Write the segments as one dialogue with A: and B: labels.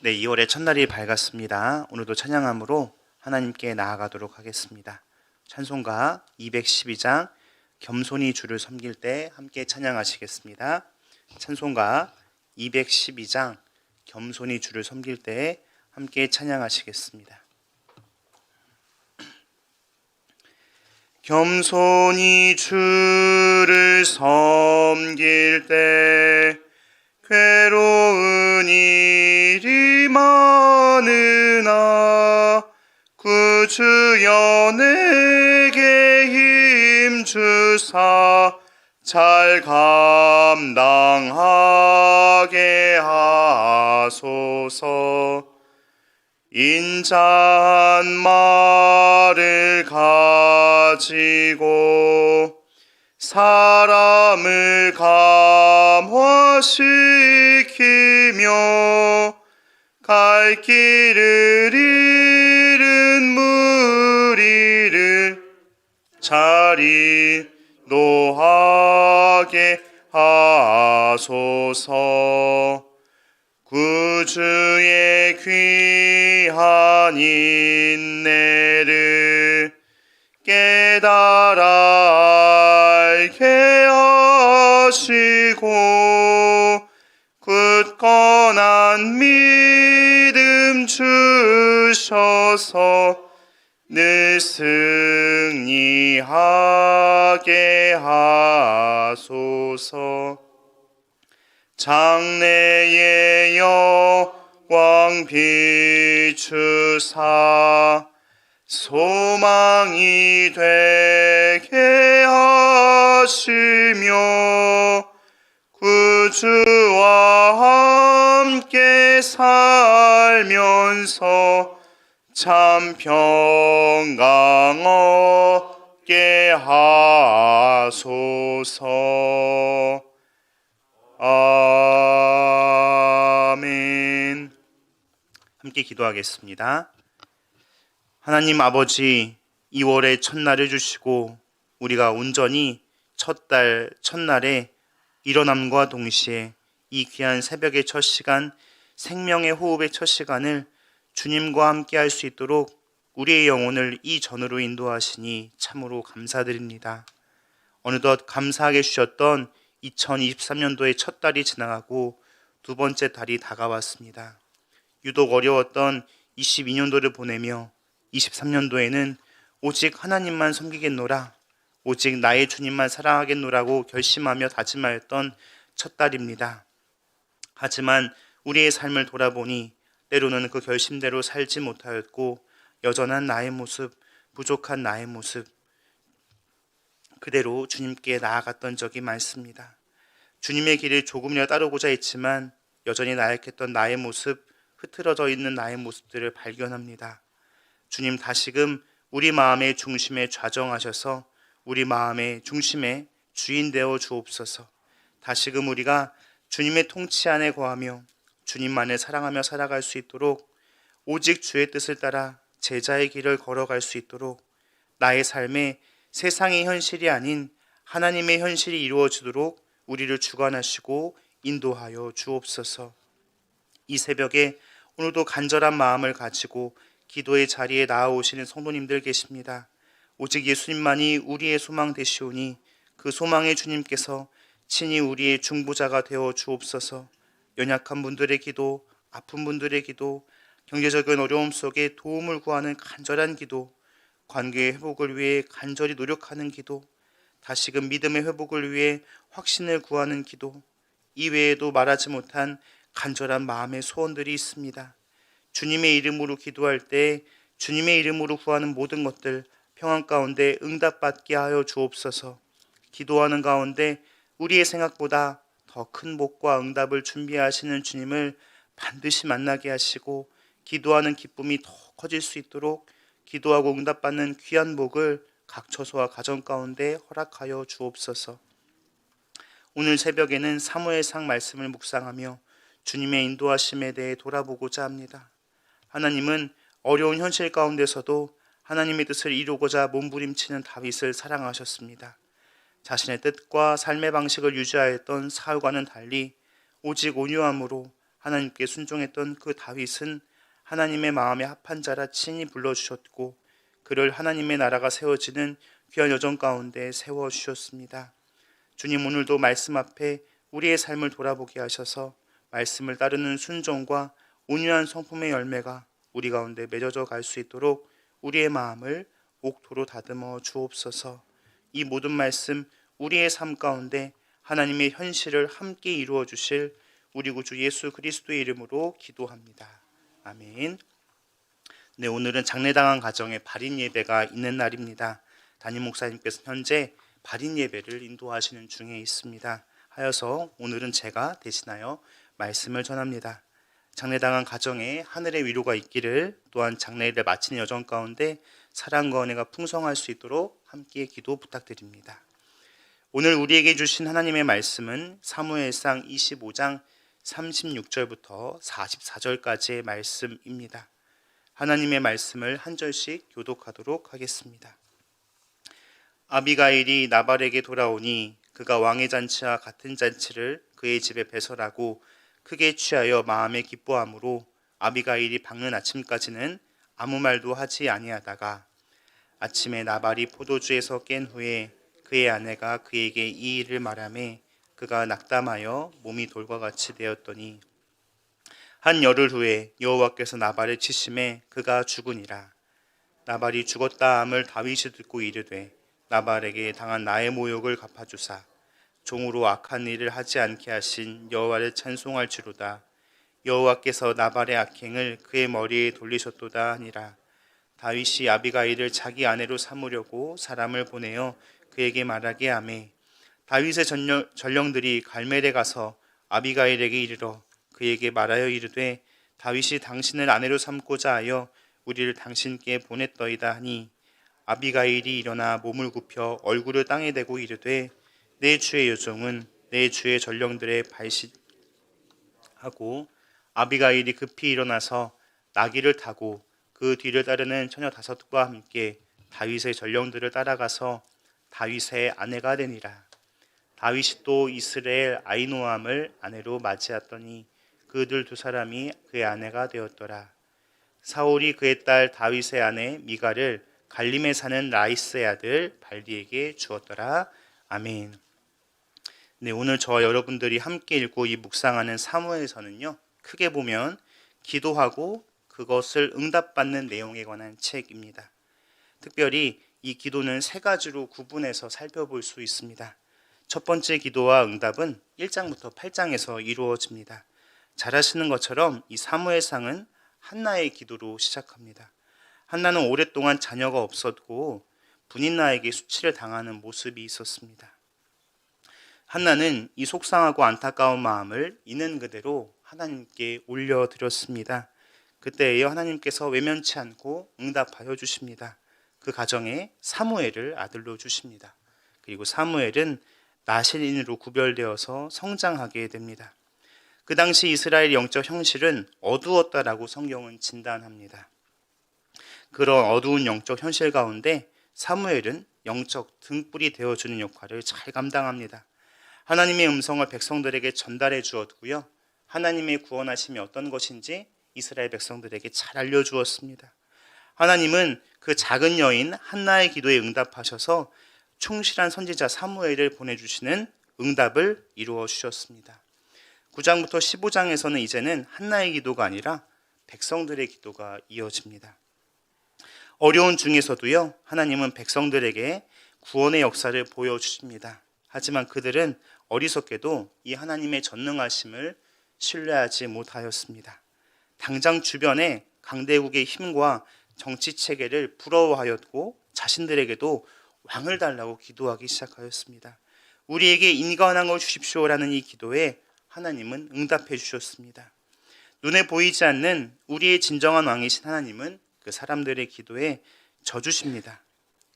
A: 네, 2월의 첫날이 밝았습니다. 오늘도 찬양함으로 하나님께 나아가도록 하겠습니다. 찬송가 212장 겸손히 주를 섬길 때 함께 찬양하시겠습니다. 찬송가 212장 겸손히 주를 섬길 때 함께 찬양하시겠습니다. 겸손히 주를 섬길 때 괴로운 일이 많으나 구주여 내게 힘주사 잘 감당하게 하소서. 인자한 말을 가지고 사람을 감화시키며 갈 길을 잃은 무리를 잘 인도하게 하소서. 구주의 귀한 인내를 깨달아 알게 하시고 굳건한 믿음 주셔서 늘 승리하게 하소서. 장래의 영광 비추사 소망이 되게 하시며 구주와 함께 살면서 참 평강 얻게 하소서. 아멘. 함께 기도하겠습니다. 하나님 아버지, 2월의 첫날을 주시고 우리가 온전히 첫날에 일어남과 동시에 이 귀한 새벽의 첫 시간, 생명의 호흡의 첫 시간을 주님과 함께 할 수 있도록 우리의 영혼을 이 전으로 인도하시니 참으로 감사드립니다. 어느덧 감사하게 주셨던 2023년도의 첫 달이 지나가고 두 번째 달이 다가왔습니다. 유독 어려웠던 22년도를 보내며 23년도에는 오직 하나님만 섬기겠노라, 오직 나의 주님만 사랑하겠노라고 결심하며 다짐하였던 첫 달입니다. 하지만 우리의 삶을 돌아보니 때로는 그 결심대로 살지 못하였고 여전한 나의 모습, 부족한 나의 모습, 그대로 주님께 나아갔던 적이 많습니다. 주님의 길을 조금이라도 따르고자 했지만 여전히 나약했던 나의 모습, 흐트러져 있는 나의 모습들을 발견합니다. 주님 다시금 우리 마음의 중심에 좌정하셔서 우리 마음의 중심에 주인 되어 주옵소서. 다시금 우리가 주님의 통치 안에 거하며 주님만을 사랑하며 살아갈 수 있도록, 오직 주의 뜻을 따라 제자의 길을 걸어갈 수 있도록 나의 삶에 세상의 현실이 아닌 하나님의 현실이 이루어지도록 우리를 주관하시고 인도하여 주옵소서. 이 새벽에 오늘도 간절한 마음을 가지고 기도의 자리에 나아오시는 성도님들 계십니다. 오직 예수님만이 우리의 소망 되시오니 그 소망의 주님께서 친히 우리의 중보자가 되어 주옵소서. 연약한 분들의 기도, 아픈 분들의 기도, 경제적인 어려움 속에 도움을 구하는 간절한 기도, 관계의 회복을 위해 간절히 노력하는 기도, 다시금 믿음의 회복을 위해 확신을 구하는 기도, 이외에도 말하지 못한 간절한 마음의 소원들이 있습니다. 주님의 이름으로 기도할 때 주님의 이름으로 구하는 모든 것들 평안 가운데 응답받게 하여 주옵소서. 기도하는 가운데 우리의 생각보다 더 큰 복과 응답을 준비하시는 주님을 반드시 만나게 하시고 기도하는 기쁨이 더 커질 수 있도록 기도하고 응답받는 귀한 복을 각 처소와 가정 가운데 허락하여 주옵소서. 오늘 새벽에는 사무엘상 말씀을 묵상하며 주님의 인도하심에 대해 돌아보고자 합니다. 하나님은 어려운 현실 가운데서도 하나님의 뜻을 이루고자 몸부림치는 다윗을 사랑하셨습니다. 자신의 뜻과 삶의 방식을 유지하였던 사울과는 달리 오직 온유함으로 하나님께 순종했던 그 다윗은 하나님의 마음에 합한 자라 친히 불러주셨고 그를 하나님의 나라가 세워지는 귀한 여정 가운데 세워주셨습니다. 주님, 오늘도 말씀 앞에 우리의 삶을 돌아보게 하셔서 말씀을 따르는 순종과 온유한 성품의 열매가 우리 가운데 맺어져 갈 수 있도록 우리의 마음을 옥토로 다듬어 주옵소서. 이 모든 말씀 우리의 삶 가운데 하나님의 현실을 함께 이루어 주실 우리 구주 예수 그리스도의 이름으로 기도합니다. 아멘. 네, 오늘은 장례당한 가정의 발인 예배가 있는 날입니다. 담임 목사님께서 현재 발인 예배를 인도하시는 중에 있습니다. 하여서 오늘은 제가 대신하여 말씀을 전합니다. 장례당한 가정에 하늘의 위로가 있기를, 또한 장례를 마치는 여정 가운데 사랑과 은혜가 풍성할 수 있도록 함께 기도 부탁드립니다. 오늘 우리에게 주신 하나님의 말씀은 사무엘상 25장 36절부터 44절까지의 말씀입니다. 하나님의 말씀을 한 절씩 교독하도록 하겠습니다. 아비가일이 나발에게 돌아오니 그가 왕의 잔치와 같은 잔치를 그의 집에 배설하고 크게 취하여 마음에 기뻐함으로 아비가일이 밝는 아침까지는 아무 말도 하지 아니하다가 아침에 나발이 포도주에서 깬 후에 그의 아내가 그에게 이 일을 말하매 그가 낙담하여 몸이 돌과 같이 되었더니 한 열흘 후에 여호와께서 나발을 치심해 그가 죽으니라. 나발이 죽었다 함을 다윗이 듣고 이르되 나발에게 당한 나의 모욕을 갚아주사 종으로 악한 일을 하지 않게 하신 여호와를 찬송할지로다. 여호와께서 나발의 악행을 그의 머리에 돌리셨도다 하니라. 다윗이 아비가일을 자기 아내로 삼으려고 사람을 보내어 그에게 말하게 하매 다윗의 전령들이 갈멜에 가서 아비가일에게 이르러 그에게 말하여 이르되 다윗이 당신을 아내로 삼고자 하여 우리를 당신께 보냈더이다 하니 아비가일이 일어나 몸을 굽혀 얼굴을 땅에 대고 이르되 내 주의 여종은 내 주의 전령들의 발시하고 아비가일이 급히 일어나서 나귀를 타고 그 뒤를 따르는 처녀 5과 함께 다윗의 전령들을 따라가서 다윗의 아내가 되니라. 다윗이 또 이스라엘 아히노암을 아내로 맞이하더니 그들 2사람이 그의 아내가 되었더라. 사울이 그의 딸 다윗의 아내 미갈을 갈림에 사는 라이스의 아들 발디에게 주었더라. 아멘. 네, 오늘 저와 여러분들이 함께 읽고 이 묵상하는 사무엘서는요, 크게 보면 기도하고 그것을 응답받는 내용에 관한 책입니다. 특별히 이 기도는 3가지로 구분해서 살펴볼 수 있습니다. 첫 번째 기도와 응답은 1장부터 8장에서 이루어집니다. 잘 아시는 것처럼 이 사무엘상은 한나의 기도로 시작합니다. 한나는 오랫동안 자녀가 없었고 분인나에게 수치를 당하는 모습이 있었습니다. 한나는 이 속상하고 안타까운 마음을 있는 그대로 하나님께 올려드렸습니다. 그때에 하나님께서 외면치 않고 응답하여 주십니다. 그 가정에 사무엘을 아들로 주십니다. 그리고 사무엘은 나실인으로 구별되어서 성장하게 됩니다. 그 당시 이스라엘 영적 현실은 어두웠다라고 성경은 진단합니다. 그런 어두운 영적 현실 가운데 사무엘은 영적 등불이 되어주는 역할을 잘 감당합니다. 하나님의 음성을 백성들에게 전달해 주었고요. 하나님의 구원하심이 어떤 것인지 이스라엘 백성들에게 잘 알려주었습니다. 하나님은 그 작은 여인 한나의 기도에 응답하셔서 충실한 선지자 사무엘을 보내주시는 응답을 이루어 주셨습니다. 9장부터 15장에서는 이제는 한나의 기도가 아니라 백성들의 기도가 이어집니다. 어려운 중에서도요, 하나님은 백성들에게 구원의 역사를 보여주십니다. 하지만 그들은 어리석게도 이 하나님의 전능하심을 신뢰하지 못하였습니다. 당장 주변에 강대국의 힘과 정치 체계를 부러워하였고 자신들에게도 왕을 달라고 기도하기 시작하였습니다. 우리에게 인간왕을 주십시오라는 이 기도에 하나님은 응답해 주셨습니다. 눈에 보이지 않는 우리의 진정한 왕이신 하나님은 그 사람들의 기도에 져주십니다.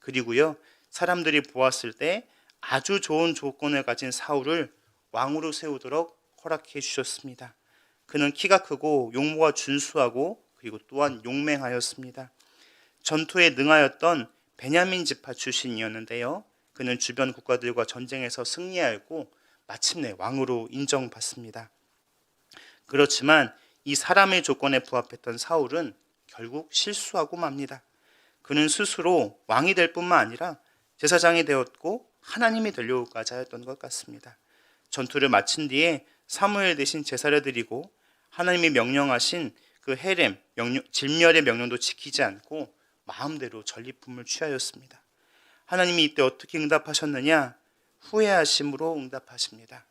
A: 그리고요, 사람들이 보았을 때 아주 좋은 조건을 가진 사울을 왕으로 세우도록 허락해 주셨습니다. 그는 키가 크고 용모가 준수하고 그리고 또한 용맹하였습니다. 전투에 능하였던 베냐민 지파 출신이었는데요. 그는 주변 국가들과 전쟁에서 승리하였고 마침내 왕으로 인정받습니다. 그렇지만 이 사람의 조건에 부합했던 사울은 결국 실수하고 맙니다. 그는 스스로 왕이 될 뿐만 아니라 제사장이 되었고 하나님이 되려고까지 하였던 것 같습니다. 전투를 마친 뒤에 사무엘 대신 제사를 드리고 하나님이 명령하신 그 헤렘, 질멸의 명령도 지키지 않고 마음대로 전리품을 취하였습니다. 하나님이 이때 어떻게 응답하셨느냐? 후회하심으로 응답하십니다.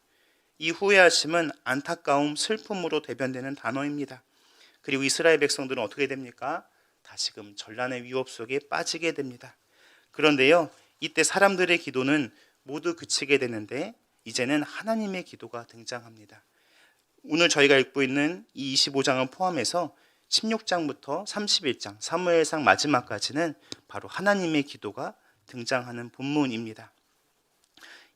A: 이 후회하심은 안타까움, 슬픔으로 대변되는 단어입니다. 그리고 이스라엘 백성들은 어떻게 됩니까? 다시금 전란의 위협 속에 빠지게 됩니다. 그런데요, 이때 사람들의 기도는 모두 그치게 되는데 이제는 하나님의 기도가 등장합니다. 오늘 저희가 읽고 있는 이 25장을 포함해서 16장부터 31장 사무엘상 마지막까지는 바로 하나님의 기도가 등장하는 본문입니다.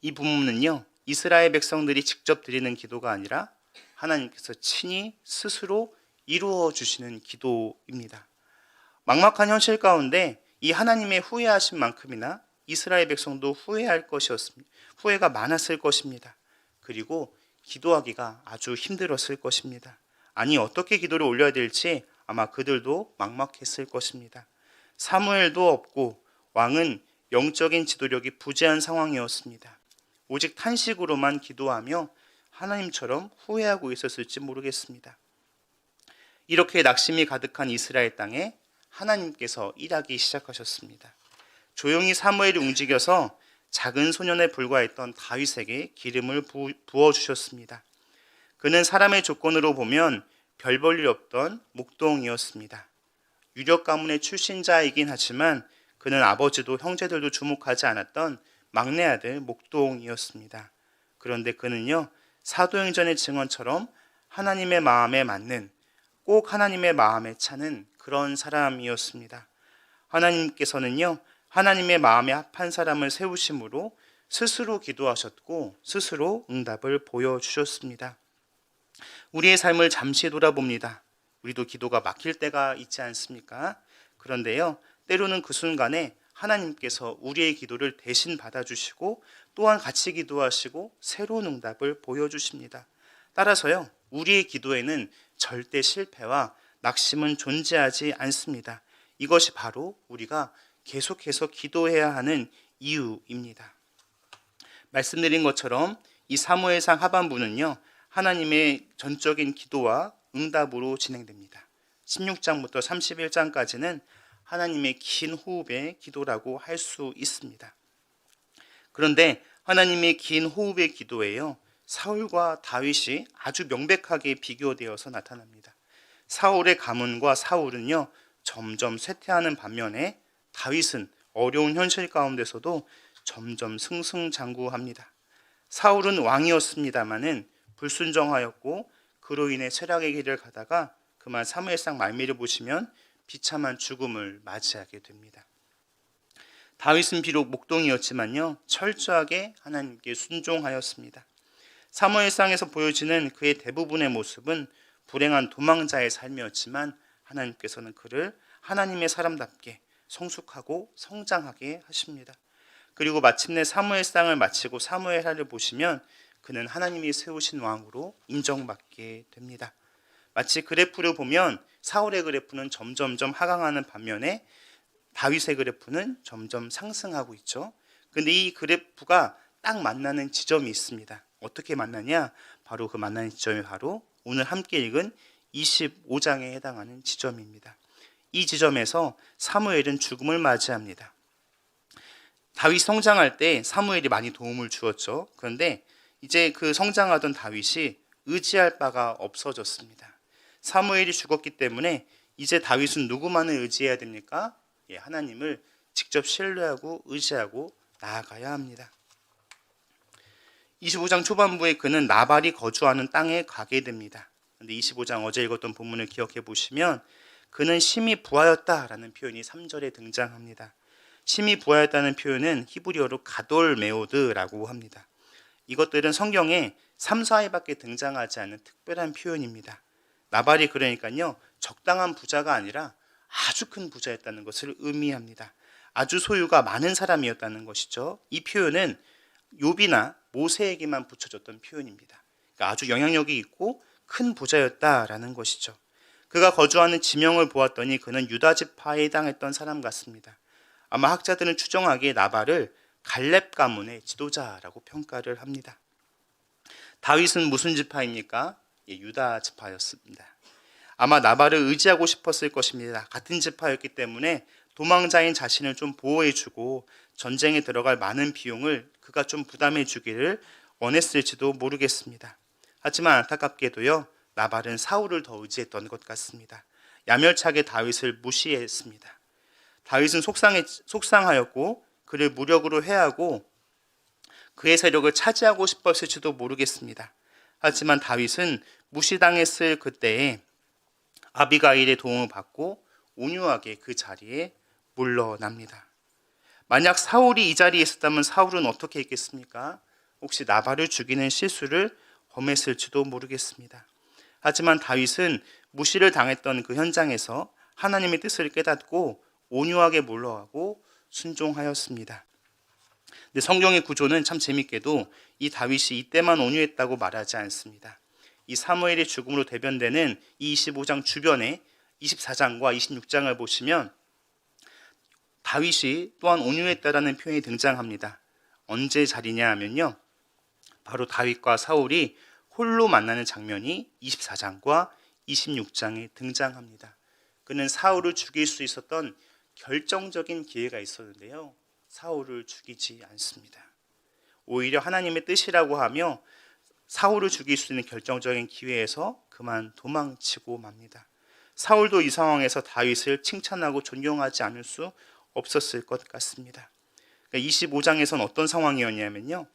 A: 이 본문은요, 이스라엘 백성들이 직접 드리는 기도가 아니라 하나님께서 친히 스스로 이루어 주시는 기도입니다. 막막한 현실 가운데 이 하나님의 후회하신 만큼이나 이스라엘 백성도 후회할 것이었습니다. 후회가 많았을 것입니다. 그리고 기도하기가 아주 힘들었을 것입니다. 아니, 어떻게 기도를 올려야 될지 아마 그들도 막막했을 것입니다. 사무엘도 없고 왕은 영적인 지도력이 부재한 상황이었습니다. 오직 탄식으로만 기도하며 하나님처럼 후회하고 있었을지 모르겠습니다. 이렇게 낙심이 가득한 이스라엘 땅에 하나님께서 일하기 시작하셨습니다. 조용히 사무엘이 움직여서 작은 소년에 불과했던 다윗에게 기름을 부어주셨습니다. 그는 사람의 조건으로 보면 별 볼 일 없던 목동이었습니다. 유력 가문의 출신자이긴 하지만 그는 아버지도 형제들도 주목하지 않았던 막내 아들 목동이었습니다. 그런데 그는요, 사도행전의 증언처럼 하나님의 마음에 맞는, 꼭 하나님의 마음에 차는 그런 사람이었습니다. 하나님께서는요, 하나님의 마음에 합한 사람을 세우심으로 스스로 기도하셨고 스스로 응답을 보여주셨습니다. 우리의 삶을 잠시 돌아봅니다. 우리도 기도가 막힐 때가 있지 않습니까? 그런데요, 때로는 그 순간에 하나님께서 우리의 기도를 대신 받아주시고 또한 같이 기도하시고 새로운 응답을 보여주십니다. 따라서요, 우리의 기도에는 절대 실패와 낙심은 존재하지 않습니다. 이것이 바로 우리가 계속해서 기도해야 하는 이유입니다. 말씀드린 것처럼 이 사무엘상 하반부는요, 하나님의 전적인 기도와 응답으로 진행됩니다. 16장부터 31장까지는 하나님의 긴 호흡의 기도라고 할 수 있습니다. 그런데 하나님의 긴 호흡의 기도에요, 사울과 다윗이 아주 명백하게 비교되어서 나타납니다. 사울의 가문과 사울은요, 점점 쇠퇴하는 반면에 다윗은 어려운 현실 가운데서도 점점 승승장구합니다. 사울은 왕이었습니다마는 불순종하였고 그로 인해 쇠락의 길을 가다가 그만 사무엘상 말미를 보시면 비참한 죽음을 맞이하게 됩니다. 다윗은 비록 목동이었지만요, 철저하게 하나님께 순종하였습니다. 사무엘상에서 보여지는 그의 대부분의 모습은 불행한 도망자의 삶이었지만 하나님께서는 그를 하나님의 사람답게 성숙하고 성장하게 하십니다. 그리고 마침내 사무엘상을 마치고 사무엘하를 보시면 그는 하나님이 세우신 왕으로 인정받게 됩니다. 마치 그래프를 보면 사울의 그래프는 점점점 하강하는 반면에 다윗의 그래프는 점점 상승하고 있죠. 근데 이 그래프가 딱 만나는 지점이 있습니다. 어떻게 만나냐? 바로 그 만나는 지점이 바로 오늘 함께 읽은 25장에 해당하는 지점입니다. 이 지점에서 사무엘은 죽음을 맞이합니다. 다윗 성장할 때 사무엘이 많이 도움을 주었죠. 그런데 이제 그 성장하던 다윗이 의지할 바가 없어졌습니다. 사무엘이 죽었기 때문에 이제 다윗은 누구만을 의지해야 됩니까? 하나님을 직접 신뢰하고 의지하고 나아가야 합니다. 25장 초반부에 그는 나발이 거주하는 땅에 가게 됩니다. 그런데 25장 어제 읽었던 본문을 기억해 보시면 그는 심히 부하였다라는 표현이 3절에 등장합니다. 심히 부하였다는 표현은 히브리어로 가돌메오드라고 합니다. 이것들은 성경에 3, 4회밖에 등장하지 않는 특별한 표현입니다. 나발이 그러니까요, 적당한 부자가 아니라 아주 큰 부자였다는 것을 의미합니다. 아주 소유가 많은 사람이었다는 것이죠. 이 표현은 욥이나 모세에게만 붙여졌던 표현입니다. 그러니까 아주 영향력이 있고 큰 부자였다라는 것이죠. 그가 거주하는 지명을 보았더니 그는 유다 지파에 해당했던 사람 같습니다. 아마 학자들은 추정하기에 나발을 갈렙 가문의 지도자라고 평가를 합니다. 다윗은 무슨 지파입니까? 유다 지파였습니다. 아마 나발을 의지하고 싶었을 것입니다. 같은 지파였기 때문에 도망자인 자신을 좀 보호해주고 전쟁에 들어갈 많은 비용을 그가 좀 부담해주기를 원했을지도 모르겠습니다. 하지만 안타깝게도요, 나발은 사울을 더 의지했던 것 같습니다. 야멸차게 다윗을 무시했습니다. 다윗은 속상하였고 그를 무력으로 해하고 그의 세력을 차지하고 싶었을지도 모르겠습니다. 하지만 다윗은 무시당했을 그때에 아비가일의 도움을 받고 온유하게 그 자리에 물러납니다. 만약 사울이 이 자리에 있었다면 사울은 어떻게 했겠습니까? 혹시 나발을 죽이는 실수를 범했을지도 모르겠습니다. 하지만 다윗은 무시를 당했던 그 현장에서 하나님의 뜻을 깨닫고 온유하게 물러가고 순종하였습니다. 근데 성경의 구조는 참 재밌게도 이 다윗이 이때만 온유했다고 말하지 않습니다. 이 사무엘의 죽음으로 대변되는 이 25장 주변에 24장과 26장을 보시면 다윗이 또한 온유했다라는 표현이 등장합니다. 언제 자리냐 하면요, 바로 다윗과 사울이 홀로 만나는 장면이 24장과 26장에 등장합니다. 그는 사울을 죽일 수 있었던 결정적인 기회가 있었는데요, 사울을 죽이지 않습니다. 오히려 하나님의 뜻이라고 하며 사울을 죽일 수 있는 결정적인 기회에서 그만 도망치고 맙니다. 사울도 이 상황에서 다윗을 칭찬하고 존경하지 않을 수 없었을 것 같습니다. 25장에서는 어떤 상황이었냐면요,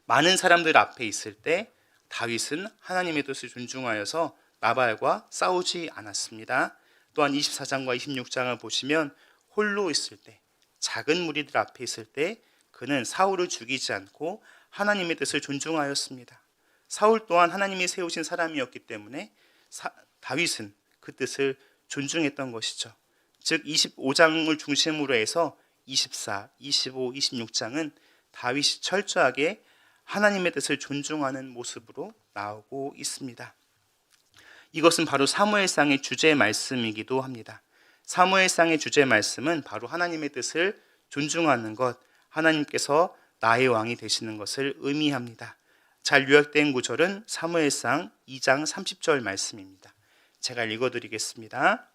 A: 많은 사람들 앞에 있을 때 다윗은 하나님의 뜻을 존중하여서 나발과 싸우지 않았습니다. 또한 24장과 26장을 보시면 홀로 있을 때, 작은 무리들 앞에 있을 때 그는 사울을 죽이지 않고 하나님의 뜻을 존중하였습니다. 사울 또한 하나님이 세우신 사람이었기 때문에 다윗은 그 뜻을 존중했던 것이죠. 즉 25장을 중심으로 해서 24, 25, 26장은 다윗이 철저하게 하나님의 뜻을 존중하는 모습으로 나오고 있습니다. 이것은 바로 사무엘상의 주제 말씀이기도 합니다. 사무엘상의 주제 말씀은 바로 하나님의 뜻을 존중하는 것, 하나님께서 나의 왕이 되시는 것을 의미합니다. 잘 요약된 구절은 사무엘상 2장 30절 말씀입니다. 제가 읽어드리겠습니다.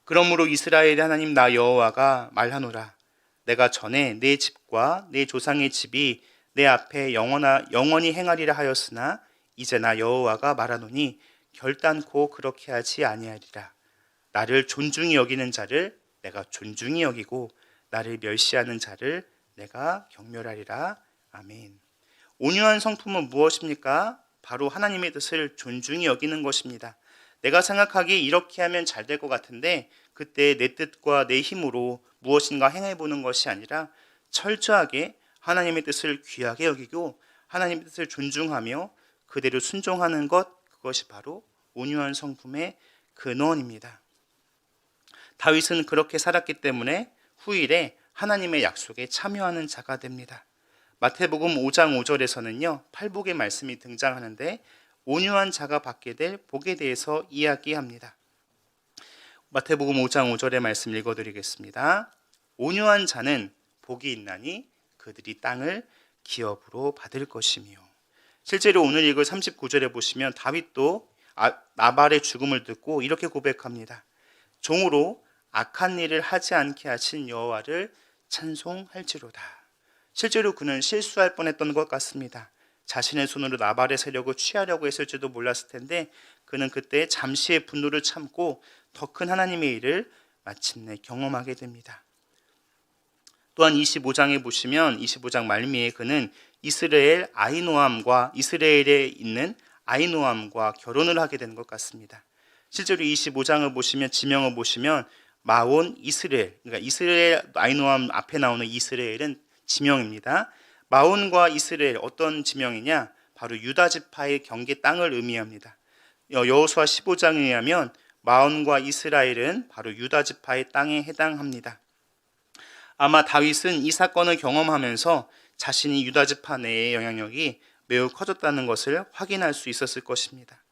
A: 그러므로 이스라엘의 하나님 나 여호와가 말하노라. 내가 전에 내 집과 내 조상의 집이 내 앞에 영원히 행하리라 하였으나 이제 나 여호와가 말하노니 결단코 그렇게 하지 아니하리라. 나를 존중히 여기는 자를 내가 존중히 여기고 나를 멸시하는 자를 내가 경멸하리라. 아멘. 온유한 성품은 무엇입니까? 바로 하나님의 뜻을 존중히 여기는 것입니다. 내가 생각하기에 이렇게 하면 잘 될 것 같은데 그때 내 뜻과 내 힘으로 무엇인가 행해보는 것이 아니라 철저하게 하나님의 뜻을 귀하게 여기고 하나님의 뜻을 존중하며 그대로 순종하는 것, 그것이 바로 온유한 성품의 근원입니다. 다윗은 그렇게 살았기 때문에 후일에 하나님의 약속에 참여하는 자가 됩니다. 마태복음 5장 5절에서는요, 팔복의 말씀이 등장하는데 온유한 자가 받게 될 복에 대해서 이야기합니다. 마태복음 5장 5절의 말씀 읽어드리겠습니다. 온유한 자는 복이 있나니 그들이 땅을 기업으로 받을 것이며. 실제로 오늘 읽을 39절에 보시면 다윗도 나발의 죽음을 듣고 이렇게 고백합니다. 종으로 악한 일을 하지 않게 하신 여호와를 찬송할지로다. 실제로 그는 실수할 뻔했던 것 같습니다. 자신의 손으로 나발의 세력을 취하려고 했을지도 몰랐을 텐데 그는 그때 잠시의 분노를 참고 더 큰 하나님의 일을 마침내 경험하게 됩니다. 또한 25장에 보시면 25장 말미에 그는 이스라엘에 있는 아히노암과 결혼을 하게 된 것 같습니다. 실제로 25장을 보시면 지명을 보시면 마온 이스라엘, 그러니까 이스라엘 아히노암 앞에 나오는 이스라엘은 지명입니다. 마온과 이스라엘 어떤 지명이냐? 바로 유다 지파의 경계 땅을 의미합니다. 여호수아 15장에 의하면 마온과 이스라엘은 바로 유다 지파의 땅에 해당합니다. 아마 다윗은 이 사건을 경험하면서 자신이 유다 지파 내의 영향력이 매우 커졌다는 것을 확인할 수 있었을 것입니다.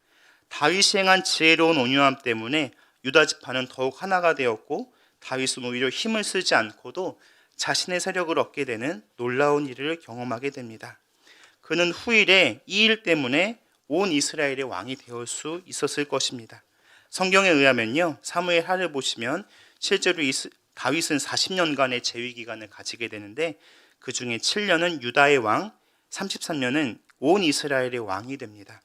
A: 다윗이 행한 지혜로운 온유함 때문에 유다 지파는 더욱 하나가 되었고, 다윗은 오히려 힘을 쓰지 않고도 자신의 세력을 얻게 되는 놀라운 일을 경험하게 됩니다. 그는 후일에 이 일 때문에 온 이스라엘의 왕이 되을 수 있었을 것입니다. 성경에 의하면요, 사무엘 하를 보시면 실제로 다윗은 40년간의 재위 기간을 가지게 되는데, 그 중에 7년은 유다의 왕, 33년은 온 이스라엘의 왕이 됩니다.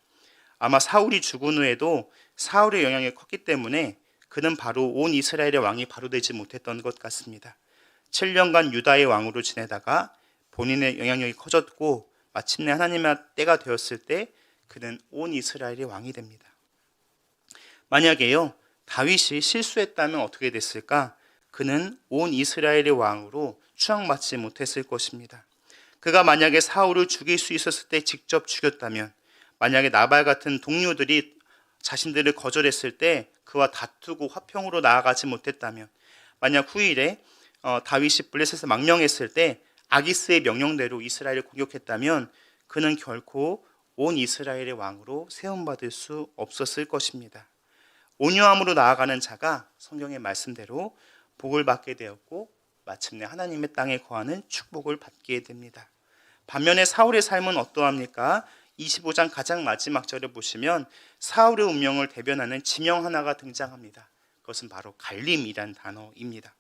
A: 아마 사울이 죽은 후에도 사울의 영향이 컸기 때문에 그는 바로 온 이스라엘의 왕이 바로 되지 못했던 것 같습니다. 7년간 유다의 왕으로 지내다가 본인의 영향력이 커졌고, 마침내 하나님의 때가 되었을 때 그는 온 이스라엘의 왕이 됩니다. 만약에요, 다윗이 실수했다면 어떻게 됐을까? 그는 온 이스라엘의 왕으로 추앙받지 못했을 것입니다. 그가 만약에 사울을 죽일 수 있었을 때 직접 죽였다면, 만약에 나발 같은 동료들이 자신들을 거절했을 때 그와 다투고 화평으로 나아가지 못했다면, 만약 후일에 다윗이 블레셋을 망령했을 때 아기스의 명령대로 이스라엘을 공격했다면 그는 결코 온 이스라엘의 왕으로 세움받을 수 없었을 것입니다. 온유함으로 나아가는 자가 성경의 말씀대로 복을 받게 되었고, 마침내 하나님의 땅에 거하는 축복을 받게 됩니다. 반면에 사울의 삶은 어떠합니까? 25장 가장 마지막 절을 보시면 사울의 운명을 대변하는 지명 하나가 등장합니다. 그것은 바로 갈림이란 단어입니다.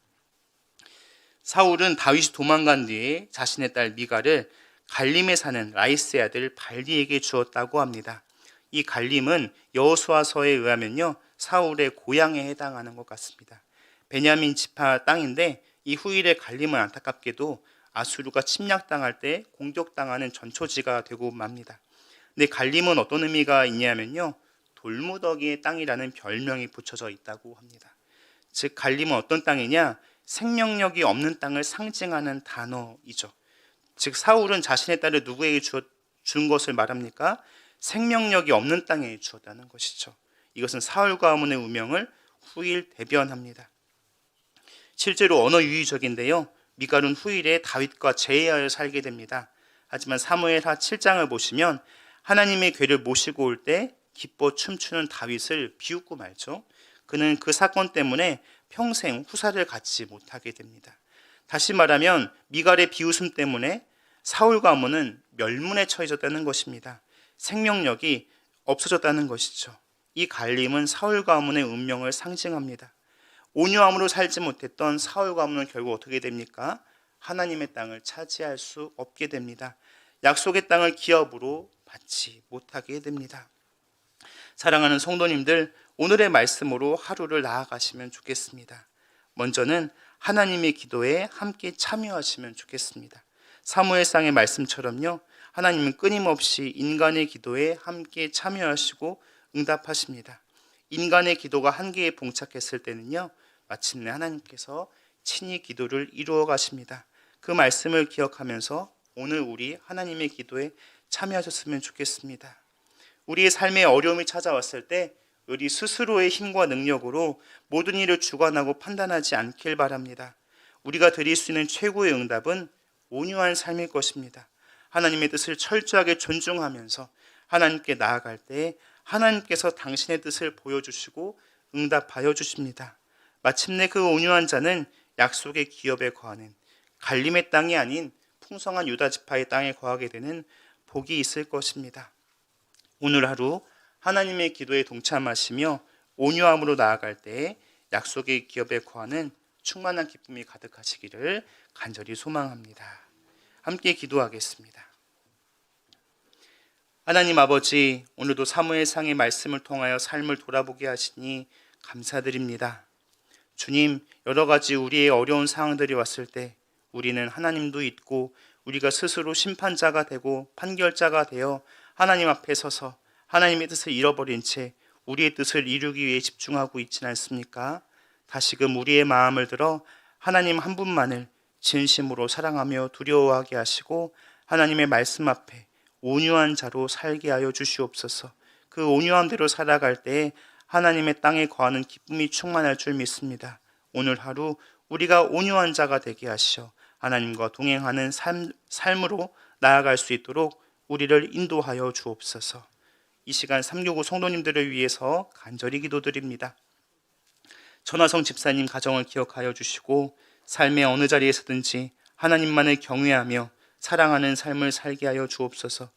A: 사울은 다윗이 도망간 뒤에 자신의 딸 미갈을 갈림에 사는 라이스의 아들 발디에게 주었다고 합니다. 이 갈림은 여호수아서에 의하면요, 사울의 고향에 해당하는 것 같습니다. 베냐민 지파 땅인데, 이 후일의 갈림은 안타깝게도 아수르가 침략당할 때 공격당하는 전초지가 되고 맙니다. 근데 갈림은 어떤 의미가 있냐면요, 돌무더기의 땅이라는 별명이 붙여져 있다고 합니다. 즉 갈림은 어떤 땅이냐? 생명력이 없는 땅을 상징하는 단어이죠. 즉 사울은 자신의 딸을 누구에게 준 것을 말합니까? 생명력이 없는 땅에 주었다는 것이죠. 이것은 사울 가문의 운명을 후일 대변합니다. 실제로 언어 유희적인데요, 미갈은 후일에 다윗과 제의하여 살게 됩니다. 하지만 사무엘하 7장을 보시면 하나님의 괴를 모시고 올 때 기뻐 춤추는 다윗을 비웃고 말죠. 그는 그 사건 때문에 평생 후사를 갖지 못하게 됩니다. 다시 말하면 미갈의 비웃음 때문에 사울 가문은 멸문에 처해졌다는 것입니다. 생명력이 없어졌다는 것이죠. 이 갈림은 사울 가문의 운명을 상징합니다. 온유함으로 살지 못했던 사울 가문은 결국 어떻게 됩니까? 하나님의 땅을 차지할 수 없게 됩니다. 약속의 땅을 기업으로 받지 못하게 됩니다. 사랑하는 성도님들, 오늘의 말씀으로 하루를 나아가시면 좋겠습니다. 먼저는 하나님의 기도에 함께 참여하시면 좋겠습니다. 사무엘상의 말씀처럼요, 하나님은 끊임없이 인간의 기도에 함께 참여하시고 응답하십니다. 인간의 기도가 한계에 봉착했을 때는요, 마침내 하나님께서 친히 기도를 이루어 가십니다. 그 말씀을 기억하면서 오늘 우리 하나님의 기도에 참여하셨으면 좋겠습니다. 우리의 삶에 어려움이 찾아왔을 때 우리 스스로의 힘과 능력으로 모든 일을 주관하고 판단하지 않길 바랍니다. 우리가 드릴 수 있는 최고의 응답은 온유한 삶일 것입니다. 하나님의 뜻을 철저하게 존중하면서 하나님께 나아갈 때 하나님께서 당신의 뜻을 보여주시고 응답하여 주십니다. 마침내 그 온유한 자는 약속의 기업에 거하는 갈림의 땅이 아닌 풍성한 유다 지파의 땅에 거하게 되는 복이 있을 것입니다. 오늘 하루 하나님의 기도에 동참하시며 온유함으로 나아갈 때 약속의 기업에 거하는 충만한 기쁨이 가득하시기를 간절히 소망합니다. 함께 기도하겠습니다. 하나님 아버지, 오늘도 사무엘상의 말씀을 통하여 삶을 돌아보게 하시니 감사드립니다. 주님, 여러 가지 우리의 어려운 상황들이 왔을 때 우리는 하나님도 잊고 우리가 스스로 심판자가 되고 판결자가 되어 하나님 앞에 서서 하나님의 뜻을 잃어버린 채 우리의 뜻을 이루기 위해 집중하고 있지는 않습니까? 다시금 우리의 마음을 들어 하나님 한 분만을 진심으로 사랑하며 두려워하게 하시고 하나님의 말씀 앞에 온유한 자로 살게 하여 주시옵소서. 그 온유함대로 살아갈 때에 하나님의 땅에 거하는 기쁨이 충만할 줄 믿습니다. 오늘 하루 우리가 온유한 자가 되게 하시어 하나님과 동행하는 삶으로 나아갈 수 있도록 우리를 인도하여 주옵소서. 이 시간 369 성도님들을 위해서 간절히 기도드립니다. 천화성 집사님 가정을 기억하여 주시고 삶의 어느 자리에서든지 하나님만을 경외하며 사랑하는 삶을 살게 하여 주옵소서.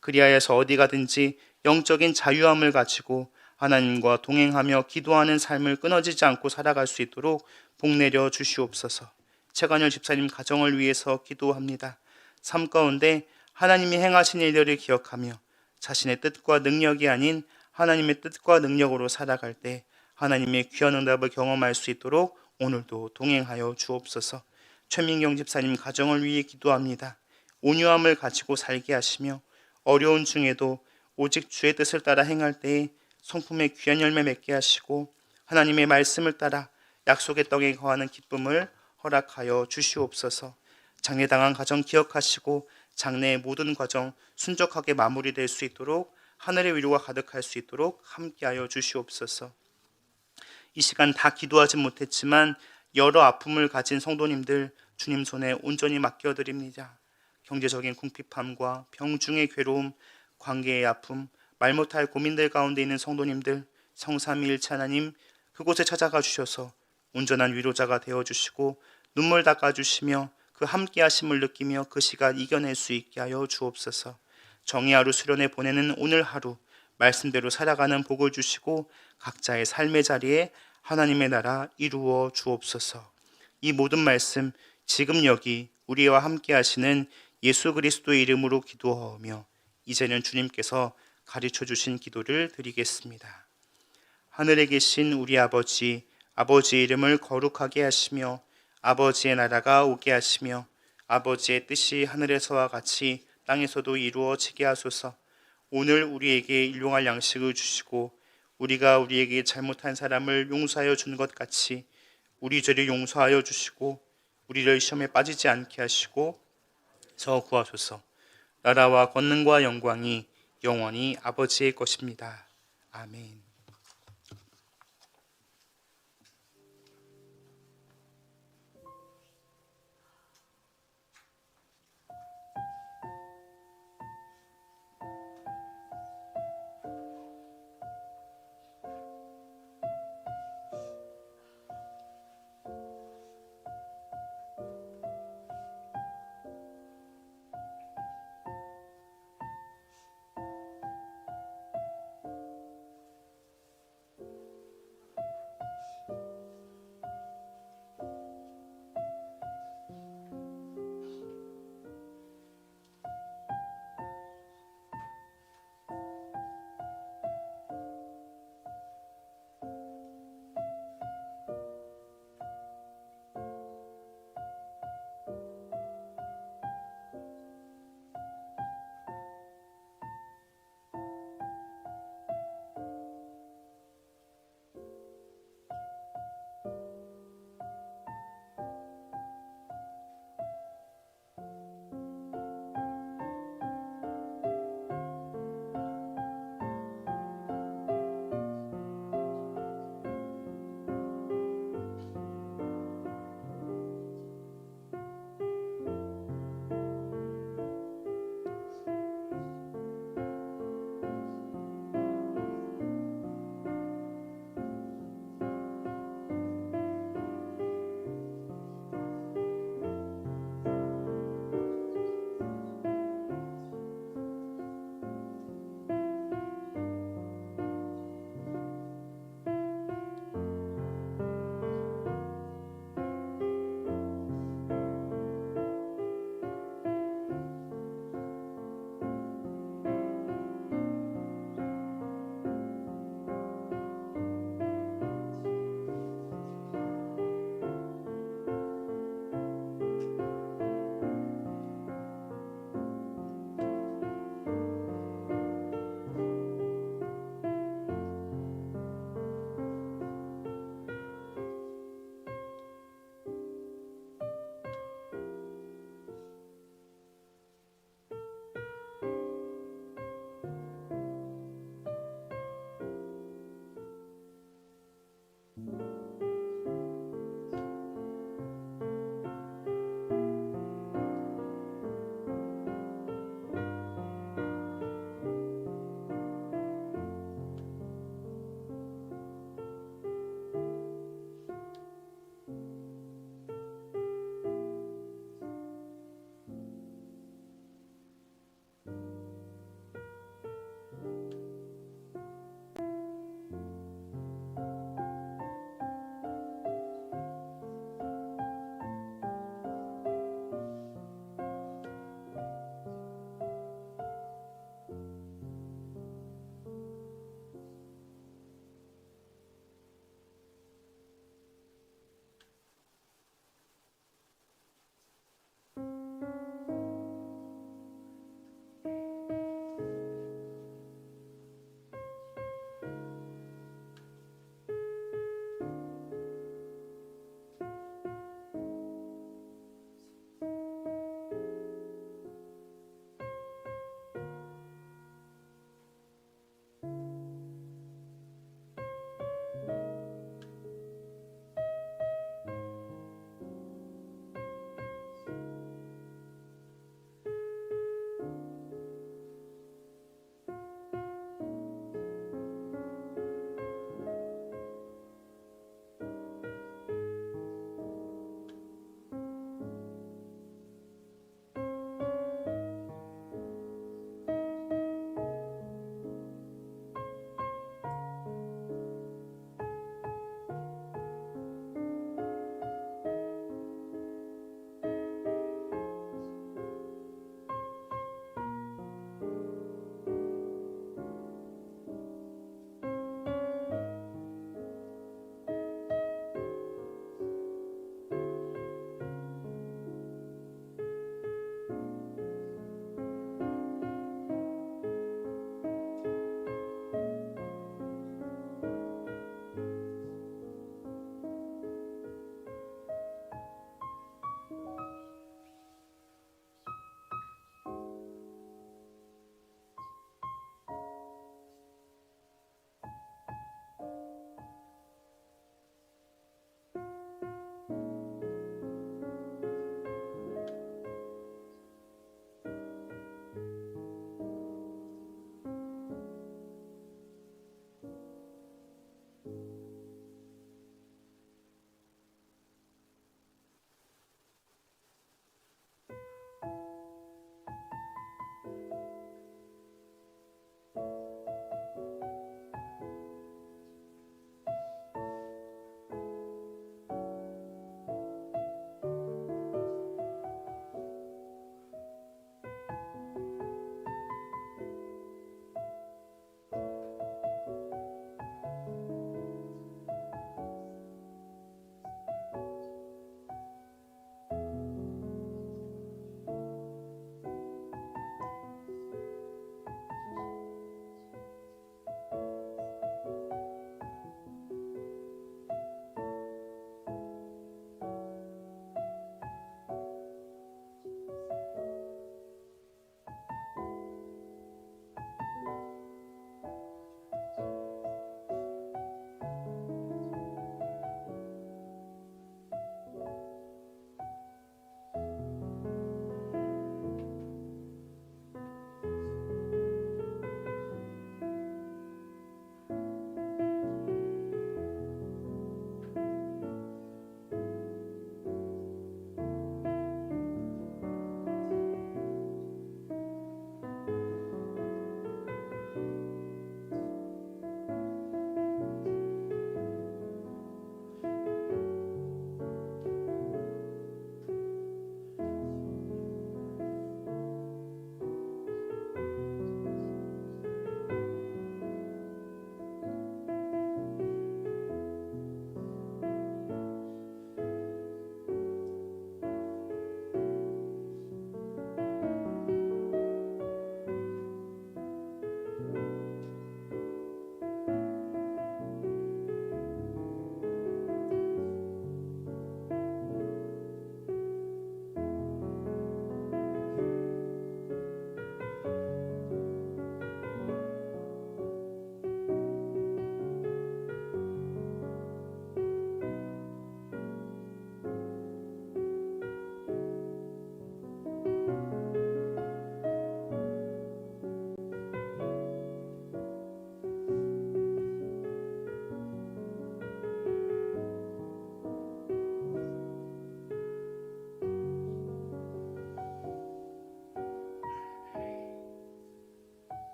A: 그리하여서 어디 가든지 영적인 자유함을 가지고 하나님과 동행하며 기도하는 삶을 끊어지지 않고 살아갈 수 있도록 복내려 주시옵소서. 최관열 집사님 가정을 위해서 기도합니다. 삶 가운데 하나님이 행하신 일들을 기억하며 자신의 뜻과 능력이 아닌 하나님의 뜻과 능력으로 살아갈 때 하나님의 귀한 응답을 경험할 수 있도록 오늘도 동행하여 주옵소서. 최민경 집사님 가정을 위해 기도합니다. 온유함을 가지고 살게 하시며 어려운 중에도 오직 주의 뜻을 따라 행할 때에 성품의 귀한 열매 맺게 하시고 하나님의 말씀을 따라 약속의 땅에 거하는 기쁨을 허락하여 주시옵소서. 장례당한 가정 기억하시고 장래의 모든 과정 순적하게 마무리될 수 있도록 하늘의 위로가 가득할 수 있도록 함께하여 주시옵소서. 이 시간 다 기도하지 못했지만 여러 아픔을 가진 성도님들 주님 손에 온전히 맡겨드립니다. 경제적인 궁핍함과 병중의 괴로움, 관계의 아픔, 말 못할 고민들 가운데 있는 성도님들 성삼위일체 하나님 그곳에 찾아가 주셔서 온전한 위로자가 되어주시고 눈물 닦아주시며 그 함께하심을 느끼며 그 시간 이겨낼 수 있게 하여 주옵소서. 정의 하루 수련회 보내는 오늘 하루 말씀대로 살아가는 복을 주시고 각자의 삶의 자리에 하나님의 나라 이루어 주옵소서. 이 모든 말씀 지금 여기 우리와 함께 하시는 예수 그리스도의 이름으로 기도하오며 이제는 주님께서 가르쳐 주신 기도를 드리겠습니다. 하늘에 계신 우리 아버지, 아버지의 이름을 거룩하게 하시며 아버지의 나라가 오게 하시며 아버지의 뜻이 하늘에서와 같이 땅에서도 이루어지게 하소서. 오늘 우리에게 일용할 양식을 주시고 우리가 우리에게 잘못한 사람을 용서하여 준 것 같이 우리 죄를 용서하여 주시고 우리를 시험에 빠지지 않게 하시고 저 구하소서. 나라와 권능과 영광이 영원히 아버지의 것입니다. 아멘.